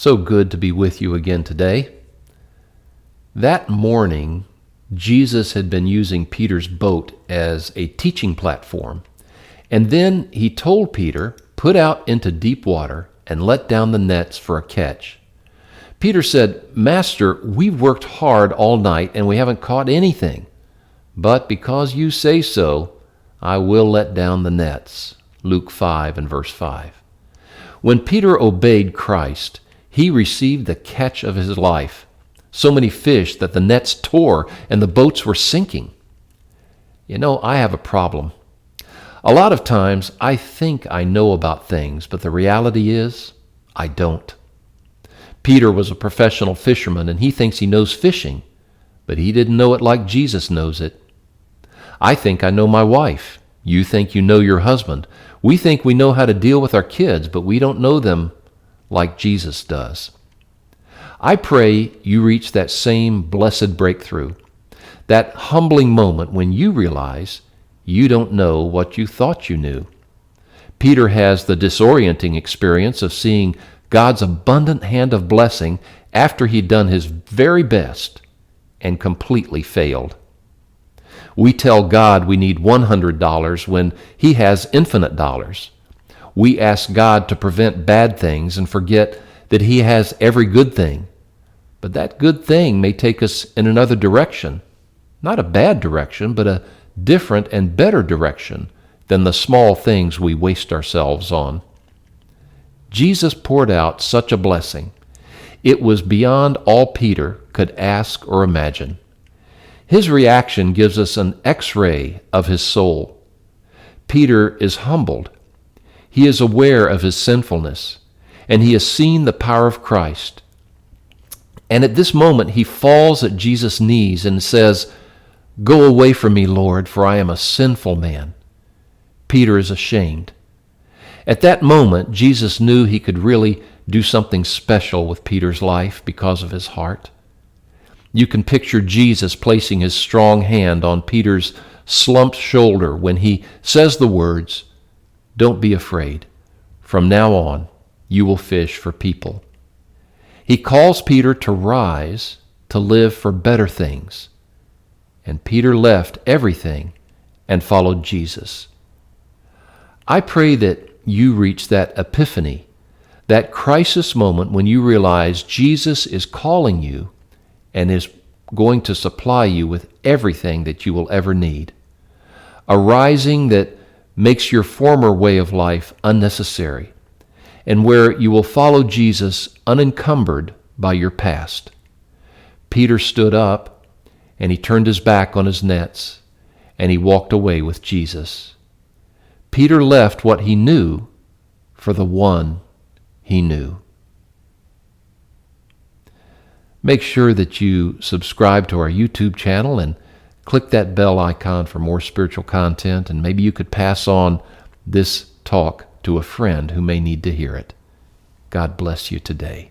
So good to be with you again today. That morning, Jesus had been using Peter's boat as a teaching platform, and then he told Peter, "Put out into deep water and let down the nets for a catch." Peter said, "Master, we've worked hard all night and we haven't caught anything. But because you say so, I will let down the nets." Luke 5 and verse 5. When Peter obeyed Christ, he received the catch of his life. So many fish that the nets tore and the boats were sinking. You know, I have a problem. A lot of times I think I know about things, but the reality is I don't. Peter was a professional fisherman and he thinks he knows fishing, but he didn't know it like Jesus knows it. I think I know my wife. You think you know your husband. We think we know how to deal with our kids, but we don't know them like Jesus does. I pray you reach that same blessed breakthrough, that humbling moment when you realize you don't know what you thought you knew. Peter has the disorienting experience of seeing God's abundant hand of blessing after he'd done his very best and completely failed. We tell God we need $100 when he has infinite dollars. We ask God to prevent bad things and forget that he has every good thing. But that good thing may take us in another direction. Not a bad direction, but a different and better direction than the small things we waste ourselves on. Jesus poured out such a blessing. It was beyond all Peter could ask or imagine. His reaction gives us an X-ray of his soul. Peter is humbled. He is aware of his sinfulness, and he has seen the power of Christ. And at this moment, he falls at Jesus' knees and says, "Go away from me, Lord, for I am a sinful man." Peter is ashamed. At that moment, Jesus knew he could really do something special with Peter's life because of his heart. You can picture Jesus placing his strong hand on Peter's slumped shoulder when he says the words, "Don't be afraid. From now on, you will fish for people." He calls Peter to rise, to live for better things. And Peter left everything and followed Jesus. I pray that you reach that epiphany, that crisis moment when you realize Jesus is calling you and is going to supply you with everything that you will ever need. A rising that makes your former way of life unnecessary, and where you will follow Jesus unencumbered by your past. Peter stood up, and he turned his back on his nets, and he walked away with Jesus. Peter left what he knew for the one he knew. Make sure that you subscribe to our YouTube channel and click that bell icon for more spiritual content, and maybe you could pass on this talk to a friend who may need to hear it. God bless you today.